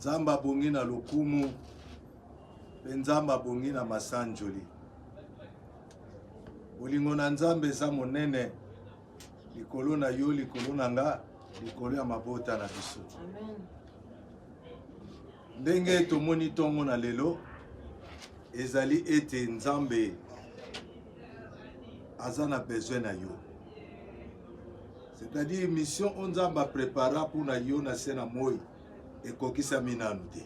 Nzamba bongi na lokumu, nzamba bongi na masanjoli. Bolingo na nzambe za monene, likolo na yo, likolo na nga, likolo ya mabota na biso. Amen. Ndenge tomoni tongo na lelo, ezali ete nzambe aza na besoin na yo. C'est-à-dire mission on nzamba prépara pour na yo na sena moi ekokisa minanu te.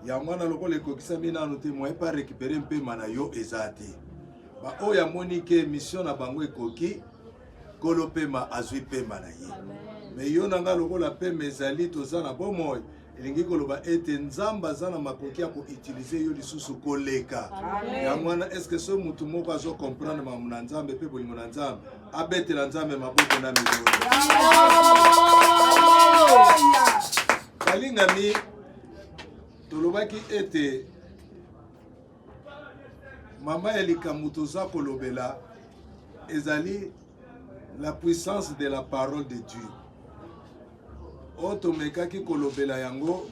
Ya mwana lokola ekokisa minanu te moi pa récupérer mpe mana yo ezate. Ba oya moni ke mission na bango ekoki kolo pema azwi pema na ye. Mais yo nanga lokola pema ezali tozana bomoy elingi koloba ete nzamba zana makoki ko utiliser yo lisusu koleka. Ya mwana est-ce que so mutu moko azo comprendre mamu na nzambe pe bolingo na nzambe abete la nzambe maboko na milio. Kalingami tolobaki ete mama elika mutu za kolobela ezali la puissance de la parole de Dieu. Otomekaki kolobela yango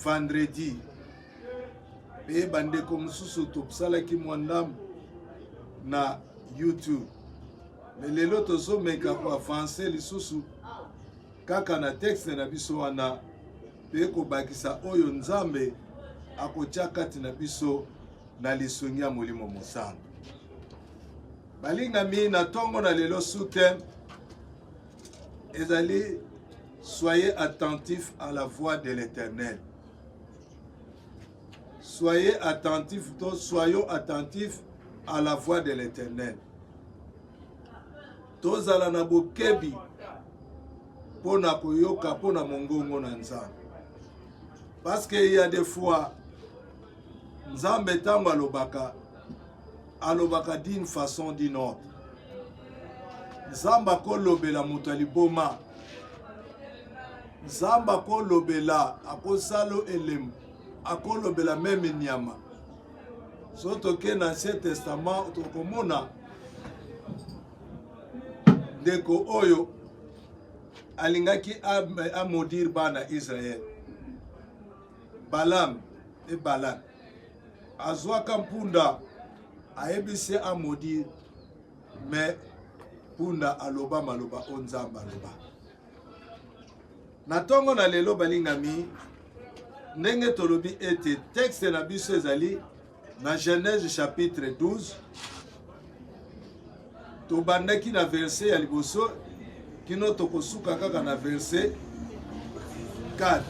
vendredi pe bandeko mosusu tosalaki mwandam na YouTube. Mais lelo tozomeka ko avancer lisusu kaka na texte na biso wana pe kobakisa oyo nzambe akotia kati na biso na lisungi ya molimo mosantu. Balingami na tongo na lelo sous-thème ezali soyez attentifs à la voix de l'Éternel. Soyez attentifs, soyons attentifs à la voix de l'Éternel. Tozala na bokebi pona koyoka pona mongongo na nzambe. Parce qu'il y a des fois nzambe tango alobaka d'une façon d'une autre. Nzamba kolobela mutu aliboma. Nzamba kolobela akosalo elemu akolobela meme nyama. Soto ke na Ancien Testament tokomona ndeko oyo alingaki amodir bana Israël. Balam et Balak azwaka mpunda ayebisi amodir mais punda aloba maloba onzamba aloba. Na tongo na lelo balingami ndenge tolobi ete texte na biso ezali na Genèse chapitre 12 tobandaki na verset ya liboso kino tokosuka kaka na verset 4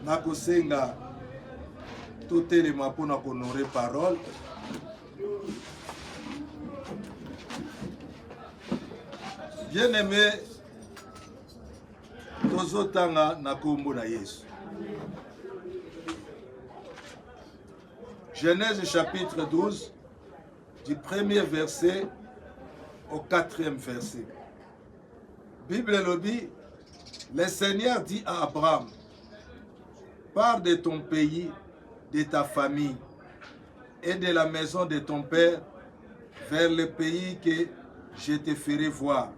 nakosenga totelema mpona kohonorer parole. Bien aimé tozotanga na kombo na Yesu. Genèse chapitre 12 du premier verset au 4e verset. Bible lobi, le Seigneur dit à Abraham, pars de ton pays, de ta famille et de la maison de ton père vers le pays que je te ferai voir.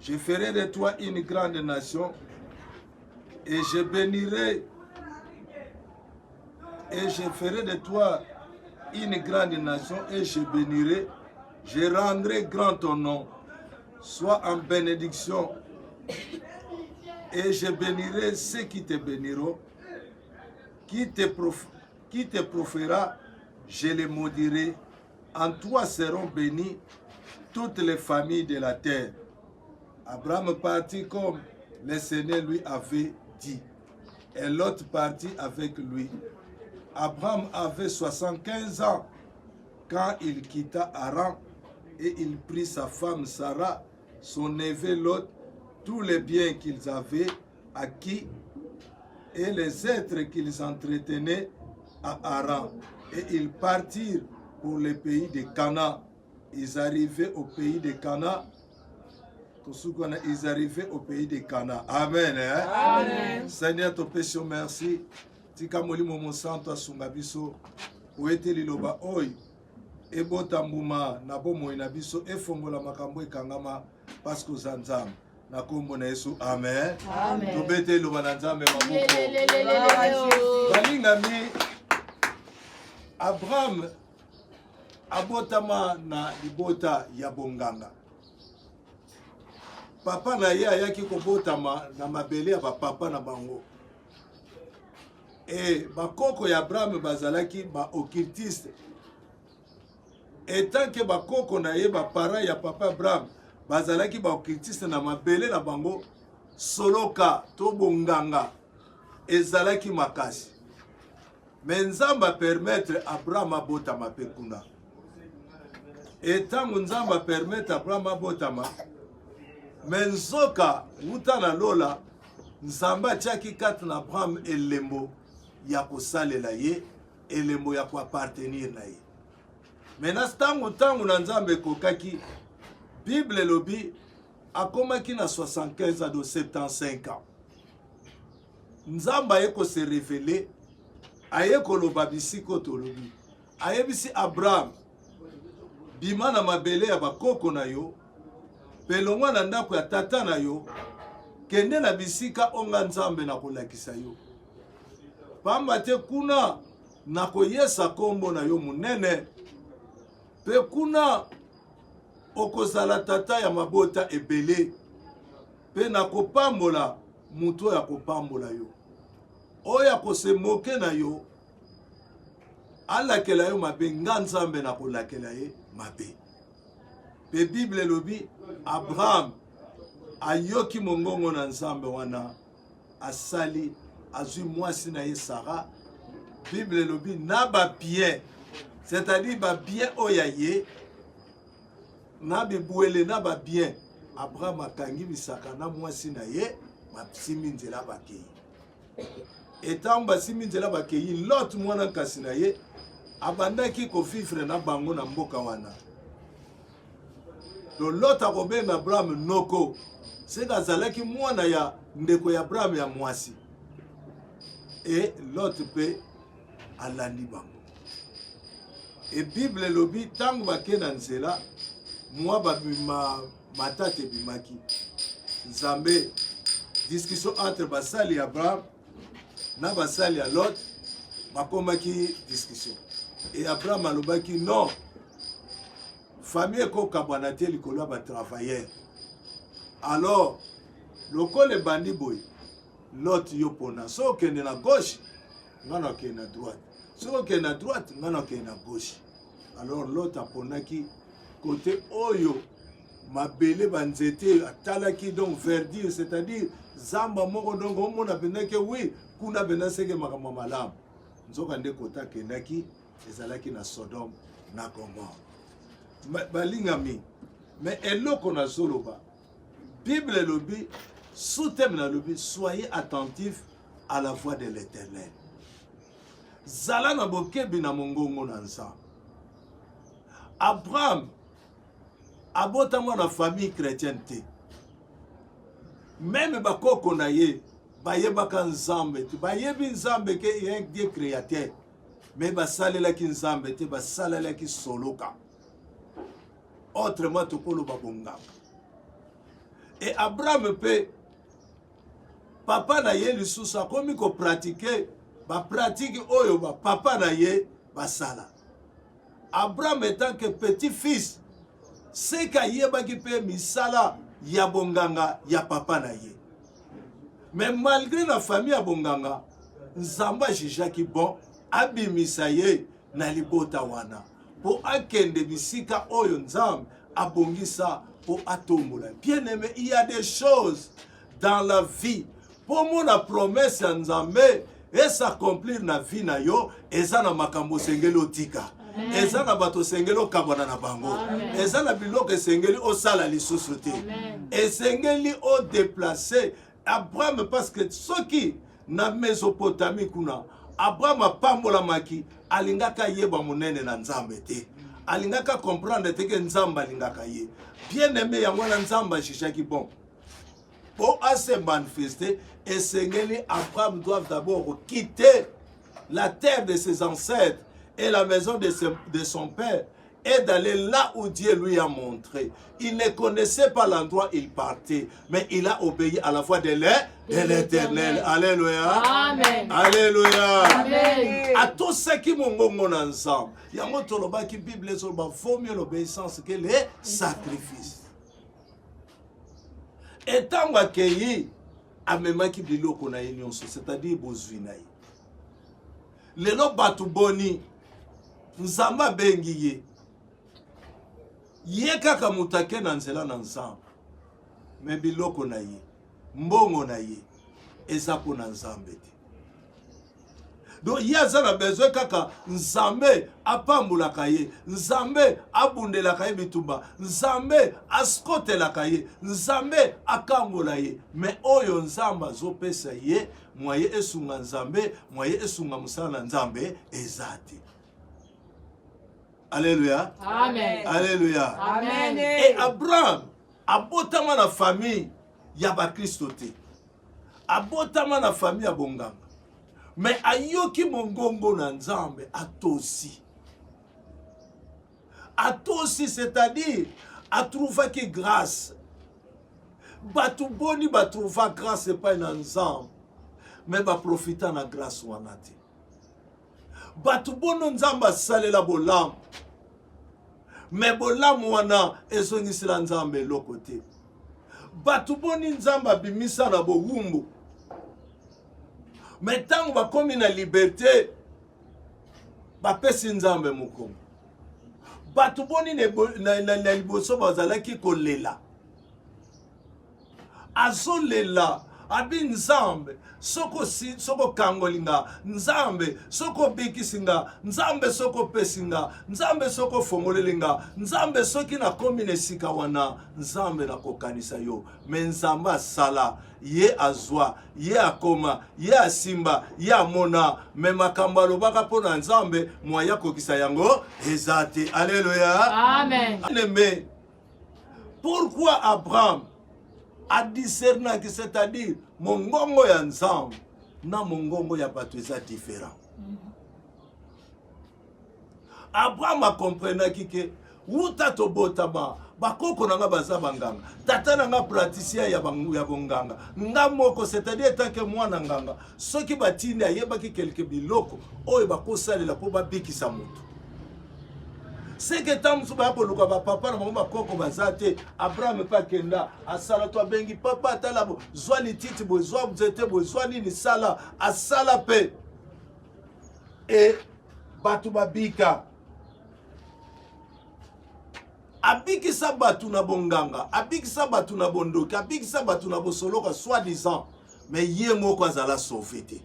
Je ferai de toi une grande nation et je bénirai et je ferai de toi une grande nation et je bénirai, je rendrai grand ton nom, sois en bénédiction et je bénirai ceux qui te béniront, qui te proférera, je les maudirai, en toi seront bénies toutes les familles de la terre. Abraham partit comme le Seigneur lui avait dit, et l'autre partit avec lui. Abraham avait 75 ans quand il quitta Haran et il prit sa femme Sarah, son neveu Lot, tous les biens qu'ils avaient acquis et les êtres qu'ils entretenaient à Haran. Et ils partirent pour le pays de Canaan. Ils arrivaient au pays de Canaan. Ils arrivaient au pays de Canaan. Amen. Hein? Amen. Seigneur, te péchons merci. Tika molimo mosanto asunga biso oete liloba oy ebota mbuma na bomoi na biso efongola makambo ekangama parce que zanzam na kombo na Yesu. Amen. Amen. Tobete lo bananzambe maboko. Balingami Abraham abotama na libota ya bonganga. Papa na ye ayaki kobotama na mabele ya papa na bango. Et bakoko ya Abraham bazalaki ba occultiste. Et tant que bakoko na ye ba para ya papa Abraham bazalaki ba occultiste na mabele na bango, soloka to bonganga ezalaki makasi. Mais Nzamba permettre Abraham abotama pe kuna. Et tant Nzamba permettre Abraham abotama, mais nzoka wuta na lola Nzamba tiaki kati na Abraham elembo ya kosalela ye, elembo ya ko appartenir na ye. Menas tangu na Nzambe kokaki, Bible lobi akomaki na 75 à 75 ans. Nzamba yeko se révéler, aye koloba bisiko tolobi. Aye bisi Abraham bima na mabele ya bakoko na yo, pelongwa na ndako ya tata na yo, kende na bisika onga Nzambe na kolakisa yo. Pamba te kuna na koyesa kombo na yo munene, pe kuna okozala tata ya mabota ebele, pe na kopambola muto ya kopambola yo. Oya kose moke na yo, alakela yo mabe, nga Nzambe na kolakela ye mabe. Pe Bible lobi Abraham ayoki mongongo na Nzambe wana, asali azui mwasi na ye Sarah. Bible lobi na ba bien, c'est-à-dire ba bien oya ye, na bibuele na ba bien, Abraham akangi bisaka na mwasi na ye, basimi nzela bakei. Etant basimi nzela bakei, Lot mwana kasi na ye abandaki kofifre na bango na mboka wana. Do Lot akobenga Abraham noko, seka zalaki mwana ya ndeko ya Abraham ya mwasi. Et Lot pe alandi bango. Et Bible lobi tangu bakena nzela, mwa babima matate bimaki. Nzambe discussion entre basali Abraham na basali ya Lot, bakomaki discussion. Et Abraham alobaki non, famille ko kabwana te likolo ba travailleur. Alors lokole bandi boy, Lot yopona, so kende na gauche ngana ke na droite, so ke na droite ngana ke na gauche. Alors Lot aponaki côté oyo mabele banzete atalaki donc verdure, c'est-à-dire zamba moko donc omona benake oui kuna benaseke makambo malamu. Nzoka nde kota kendaki ezalaki na Sodome na Gomorrhe. Balingami, mais eloko na zoloba, Bible lobi, sous-thème na lobi, soyez attentifs à la voix de l'Éternel. Zala na bokebi na mongongo na Nzambe. Abraham abotama na famille chrétienne te. Même bakoko na ye, bayebaka Nzambe te, bayebi Nzambe ke y a un Dieu créateur. Mais basalelaki Nzambe te, basalelaki soloka. Autrement tokolo babongaka. Et Abraham pe papa na ye lisusu akomi ko pratiquer ba pratique oyo ba papa na ye basala. Abraham étant que petit-fils, c'est ka yebaki pe misala ya bonganga ya papa na ye. Mais malgré la famille ya bonganga, Nzamba jijaki bon abimisa ye na libota wana. Po akende bisika oyo Nzambe abongisa po atombola. Bien aimé, il y a des choses dans la vie. Pour mon promesse ya Nzambe et s'accomplir na vie na yo, eza na makambo sengeli otika. Eza na bato sengeli okabwana na bango. Eza na biloko sengeli osala lisusu te. Esengeli o déplacer Abraham parce que soki na Mésopotamie kuna Abraham apambola maki alingaka yeba monene na Nzambe te. Alingaka comprendre te que Nzambe alingaka ye. Bien aimé yango na Nzambe shishaki bon. Pour se manifester, et Sengeli Abraham doit d'abord quitter la terre de ses ancêtres et la maison de son père et d'aller là où Dieu lui a montré. Il ne connaissait pas l'endroit où il partait, mais il a obéi à la voix de l'Éternel. Alléluia. Amen. Alléluia. Amen. À tous ceux qui m'ont ensemble, il y a un autre qui Bible vaut mieux l'obéissance que les sacrifices. Et tant que amemaki biloko na nyonso, c'est-à-dire bozwi na ye. Lelo batu boni nzamba bengi ye. Ye kaka mutake na nzela na nzamba. Me biloko na ye, mbongo na ye, eza po na nzambe te. Donc il y a ça besoin kaka nzambe apambulaka ye, nzambe abundelaka ye bitumba, nzambe askotelaka ye, nzambe akambola ye. Mais oyo nzamba zopesa ye, moye esunga nzambe, moye esunga musala na nzambe ezati. Alléluia. Amen. Alléluia. Amen. Et Abraham abotama na famille ya ba Kristo te. Abotama na famille ya bonganga. Mais ayoki mongongo na nzambe atosi. Atosi, c'est-à-dire atrouvaki grâce. Batu boni batrouva grâce pas na nzambe. Mais ba profita na grâce wana te. Batu bono nzambe salela bolam. Mais bolam wana ezongisela nzambe eloko te. Batu boni nzambe bimisa na bowumbu. Mais tant que comme na liberté, bapesi nzambe mukongo. Batu boni na liboso bazalaki kolela. Azolela abi nzambe soko kangolinga, nzambe soko bikisinga, nzambe soko pesinga, nzambe soko fongolelinga, nzambe soki na komi nesika wana, nzambe na kokanisa yo. Mais nzambe asala, ye azwa, ye akoma, ye asimba, ye amona, me makambo alobaka pona nzambe, mwaya kokisa yango ezate. Alléluia. Amen. Mais pourquoi Abraham a discerné que c'est-à-dire mongongo ya nzambe na mongongo ya bato eza différent. Abraham a comprenaki ke wuta tobotama bakoko nanga baza banganga, tata nanga praticien ya bonganga, nga moko c'est-à-dire tant que mwana nganga soki batindi ayebaki quelque biloko oyo bakosalela po babikisa moto. C'est que tant que papa na mama koko bazate Abraham pa kenda asala to bengi papa talabo zwani titi bo zwa bzete bo zwani ni sala asala pe et batu babika abikisa batu na bonganga, abikisa batu na bondoki, abikisa batu na bosoloka soi-disant, mais yé moko azala sauvé te.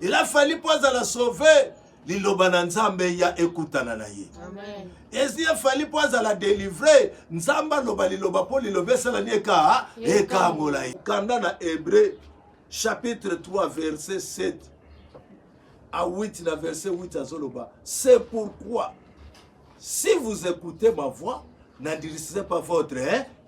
Il a fallu pour azala sauvé liloba na nzambe ya ekutana na ye. Amen. Esi a fallu pour azala délivré nzamba loba liloba po lilobe sala ni eka mola. Kanda na Hébreu chapitre 3 verset 7 à 8 na verset 8 azoloba. C'est pourquoi si vous écoutez ma voix, n'endurisez pas votre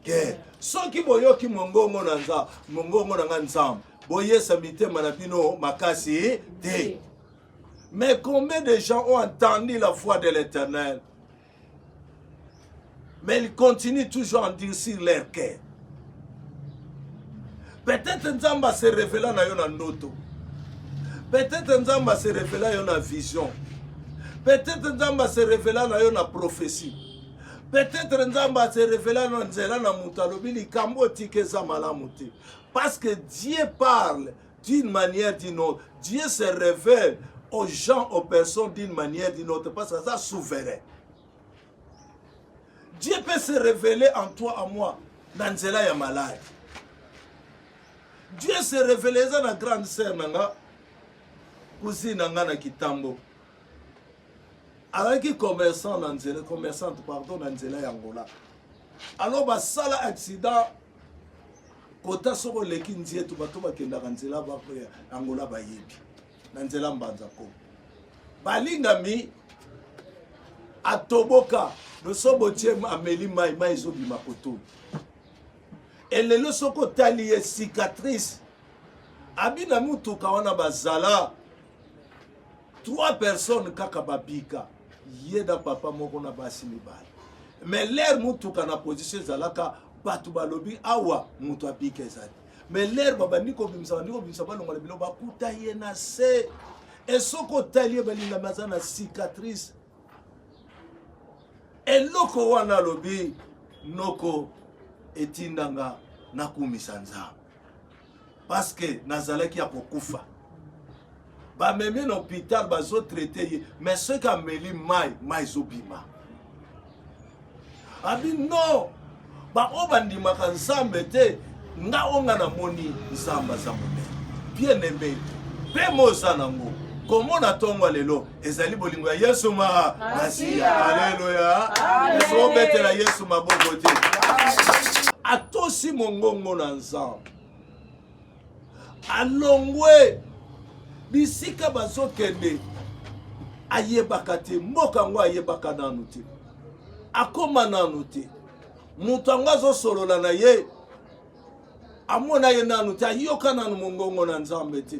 cœur. Soki boyoki mongongo na nza, mongongo na nzamba, boyesa mitema na bino makasi te. Mais combien de gens ont entendu la voix de l'Éternel, mais ils continuent toujours à endurcir leur cœur. Peut-être nzamba se révéla na yo na ndoto. Peut-être nzamba se révéla yo na vision. Peut-être nzamba se révéla na yo na prophétie. Peut-être nzamba se révéla na nzela na mutalobi likambo tikeza malamu te. Parce que Dieu parle d'une manière d'une autre. Dieu se révèle aux gens, aux personnes d'une manière d'une autre. Parce que ça souverain. Dieu peut se révéler en toi, en moi, dans nzela ya malade. Dieu se révèle dans la grande sœur nanga, cousine nanga na kitambo. Avec commerçant dans nzela, commerçante pardon dans nzela ya Angola. Alors ba sala accident kota soko leki nzie tu bato bakenda nzela ba Angola ba yebi. Dans nzela mbanza ko. Balingami atoboka no sobo tiem ameli mai zo bima koto. Et le soko tali e cicatrice. Abina mutu kawana bazala 3 personnes kaka babika. yeda papa moko na basi mibale. Mais l'air mutuka na position zalaka batu balobi awa mutu apike ezali. Mais l'air babandi ko bimisa balonga le bilo bakuta ye na se. Et soko talie balinga maza na cicatrice. Et loko wana lobi noko etindanga na kumisa nzambe. Parce que nazalaki ya kokufa. Ba meme na hôpital bazo traiter mais ceux qui ameli mai zobima. Abi non. Ba obandima ka nzambe te nga onga na moni nzamba za mone. Bien aimé. Pe moza nango. Comment na lelo ezali bolingo ya Yesu ma Masia. Alléluia. Eso betela Yesu maboko te. Atosi mongongo na nzambe. Alongwe bisika bazokende ayebaka te mboka ngo ayebaka nanu te akoma nanu te mutu ango azosolola na ye amona ye nanu te ayoka nanu mongongo na nzambe te.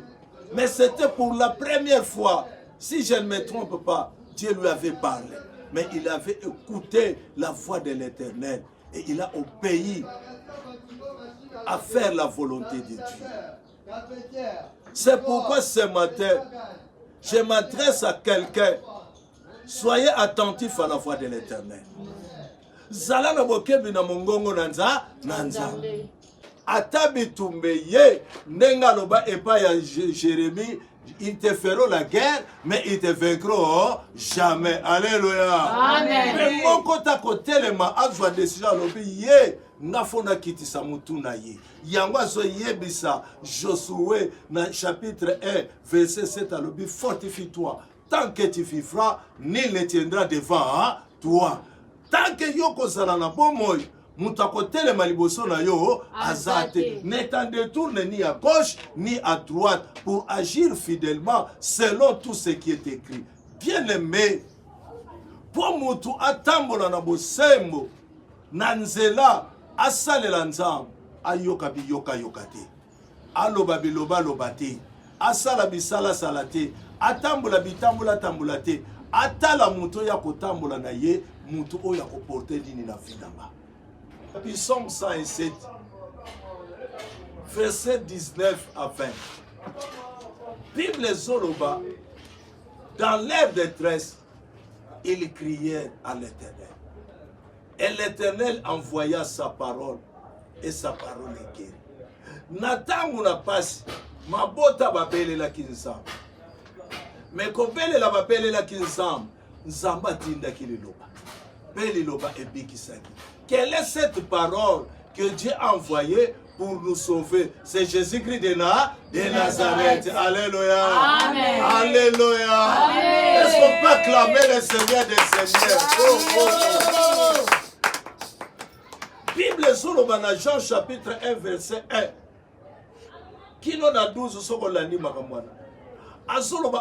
Mais c'était pour la première fois, si je ne me trompe pas, Dieu lui avait parlé, mais il avait écouté la voix de l'Éternel et il a obéi à faire la volonté de Dieu. C'est pourquoi ce matin, je m'adresse à quelqu'un. Soyez attentifs à la voix de l'Éternel. Zala na bokebi na mongongo nanza. Atabitumbe ye nenga loba epa ya Jérémie, ils te feront la guerre, mais ils te vaincront jamais. Alléluia. Amen. Mais mon kota kotelema azwa décision lobi ye ngafona kitisa mutuna ye. Yangwa so yebisa Josué na chapitre 1 verset 7 alobi fortifie-toi tant que tu vivras, nul ne tiendra devant toi. Tant que yoko zala na bomoy Mutakotele maliboso na yo azate. Ne t'en détourne ni à gauche ni à droite pour agir fidèlement selon tout ce qui est écrit. Bien aimé, pour mutu atambola na bosembo nanzela asalela nzambe ayoka biyoka yokate. Aloba biloba lobate. Asala bisala salate. Atambola bitambola tambulate. Atala muto ya kotambola na ye mutu oya koporte dini na vidamba. Psaume 107, verset 19 à 20. Bible Zoroba, dans l'air de détresse, il criait à l'Éternel. Et l'Éternel envoya sa parole, et sa parole est guérie. Nathan n'a pas ma bota babele la kinzam. Mais quand belle la babele la kinzam, nzamba tinda kililoba. Belle loba et bikisaki. Quelle est cette parole que Dieu a envoyée pour nous sauver? C'est Jésus-Christ de Nazareth. Alléluia. Amen. Alléluia. Amen. Est-ce qu'on peut acclamer le Seigneur des Seigneurs? Bible sur le Jean chapitre 1 verset 1. Qui n'en a 12 sur l'année makamwana.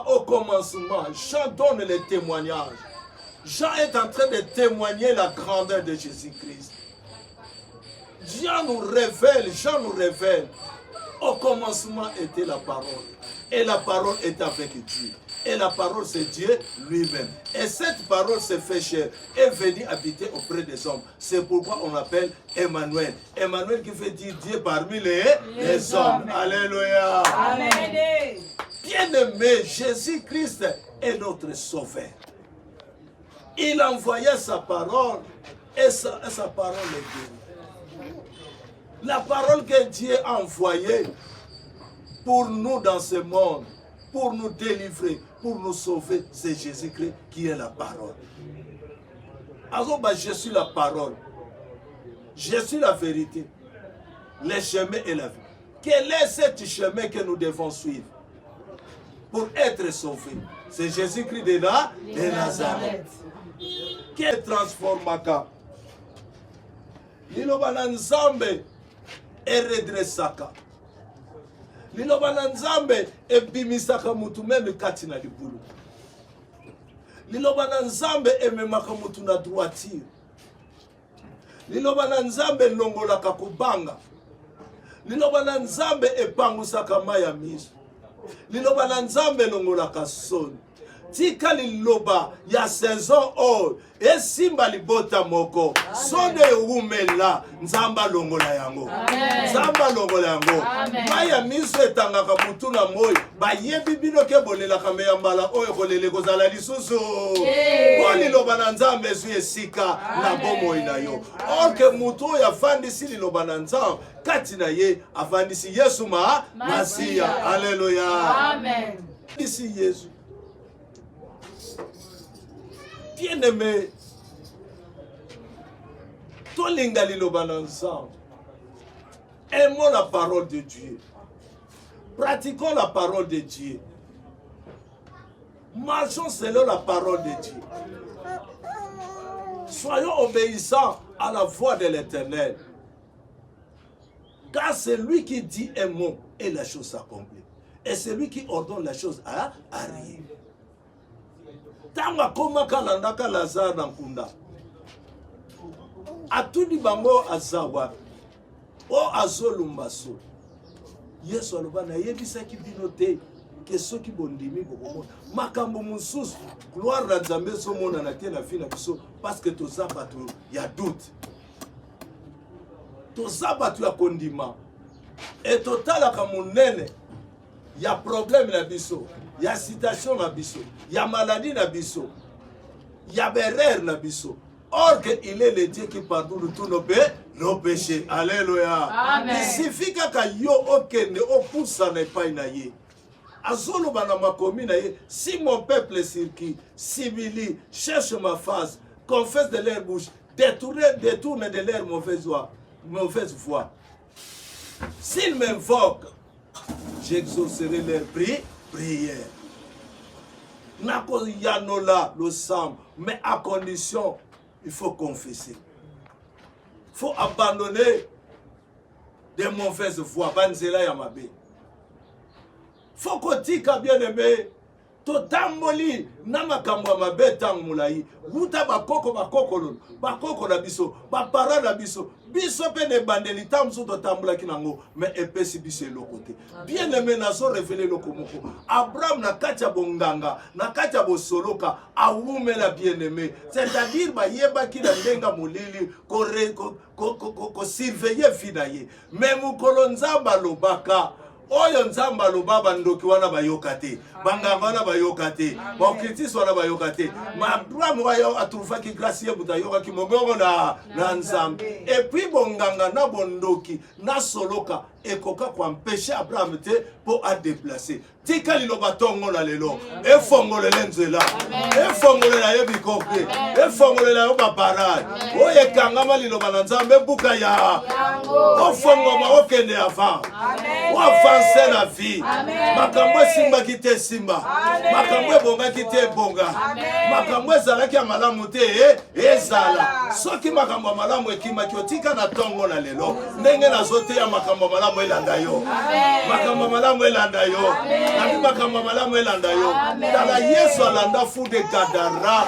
Au commencement, Jean donne le témoignage. Jean est en train de témoigner la grandeur de Jésus-Christ. Jean nous révèle. Au commencement était la parole. Et la parole est avec Dieu. Et la parole c'est Dieu lui-même. Et cette parole s'est fait chair. Est venue habiter auprès des hommes. C'est pourquoi on l'appelle Emmanuel. Emmanuel qui veut dire Dieu parmi les hommes. Alléluia. Amen. Bien-aimé, Jésus-Christ est notre sauveur. Il envoyait sa parole et sa parole est guérie. La parole que Dieu a envoyée pour nous dans ce monde, pour nous délivrer, pour nous sauver, c'est Jésus-Christ qui est la parole. Alors, je suis la parole. Je suis la vérité. Le chemin et la vie. Quel est ce chemin que nous devons suivre pour être sauvés? C'est Jésus-Christ de Nazareth. Qui transformaka liloba na nzambe eredresaka liloba na nzambe ebimisaka mutu meme kati na libulu liloba na nzambe ememaka mutu na droiture liloba na nzambe longolaka kubanga liloba na nzambe epangusaka maya miso liloba na nzambe longolaka soni tika liloba ya saison o esimba libota moko sonde umela nzamba longola yango nzamba longola yango maya miso etangaka mutu na moi bayebi bino ke bolela kambe ya mbala oyo kolele kozala lisusu liloba na nzambe ezu esika na bomoi na yo orke mutu oyo afandisi liloba na nzambe kati na ye afandisi Yesu Masiya. Alléluia. Amen. Ici Jésus. Bien-aimé, tolinga liloba na nzambe. Aimons la parole de Dieu. Pratiquons la parole de Dieu. Marchons selon la parole de Dieu. Soyons obéissants à la voix de l'Éternel. Car c'est lui qui dit un mot et la chose s'accomplit. Et c'est lui qui ordonne la chose à arriver. Tanga koma kalandaka Lazare na nkunda. Atuni bango azawa. O azolumbaso. Yesu aloba na yebisaki bino te ke soki bondimi bokomona makambo mususu gloire na Nzambe somona na te na vie na biso parce que toza bato ya doute. Toza bato ya kondima. Et totalaka monene ya problème na biso, ya situation na biso, ya maladie na biso, ya berère na biso. Or que il est le Dieu qui pardonne tous nos péchés. Alléluia. Amen. Il suffit que yo okende opusa na epai na ye. Azolo bana makomi na ye, si mon peuple circuit, sibili, cherche ma face, confesse de leur bouche, détourne de leur mauvaise voix. S'ils m'invoquent, j'exaucerai leur prière. Nako yanola le sang, mais à condition, il faut confesser. Il faut abandonner des mauvaises voies. Banzela yamabe. Il faut kotika bien aimé. Totamboli na makambo ya mabe tangu mulai wuta bakoko na biso bapara na biso pe ne bandeli tamsu totambola kinango mais epesi biso eloko te bien aimé nazo révéler loko moko Abraham na katia bonganga na katia bosoloka awumela bien aimé c'est-à-dire yeba ki na ndenga molili ko surveiller vida ye mais mukolo nzamba lobaka oyo nzamba lobaba ndoki wana bayoka te banganga wana bayoka te bakritis wana bayoka te Abraham wayo atrufaki grâce ye buta yoka ki mogongo na nzambe et puis bonganga na bondoki na soloka ekoka kwa mpêcher Abraham te pour a déplacer tika liloba tongo na lelo efongolele nzela efongolela ye bikoke efongolela yo baparade oye kangama liloba na nzambe buka ya ofongoma okende avant avancer la vie makambo simba kite simba makambo bonga kite bonga makambo ezalaki ya malamu te ezala soki makambo malamu ekima kiotika na tongo na lelo ndenge nazote ya makambo malamu elanda yo makambo malamu elanda yo nami makambo malamu elanda yo tala Yesu alanda fu de Gadara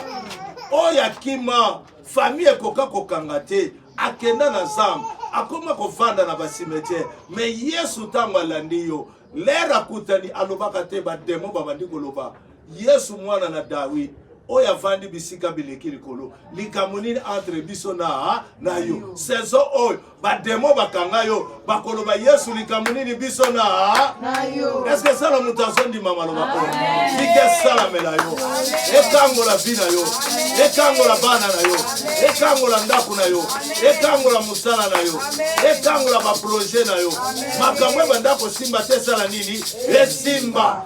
oya kima famille ekoka kokanga te akenda na zambe akoma kovanda na basimetiere mais Yesu tango alandi yo lera kutani alobaka te bademo babandi koloba Yesu mwana na David oya vandi bisika bileki likolo likamunini entre biso na yo saison oyo bademo bakanga yo bakoloba Yesu likamunini biso na yo est-ce que ça la mutation di mama loba ko dike sala mela yo ekangola bina yo ekangola bana na yo ekangola ndaku na yo ekangola musala na yo ekangola ba projet na yo makamwe bandako simba te sala nini esimba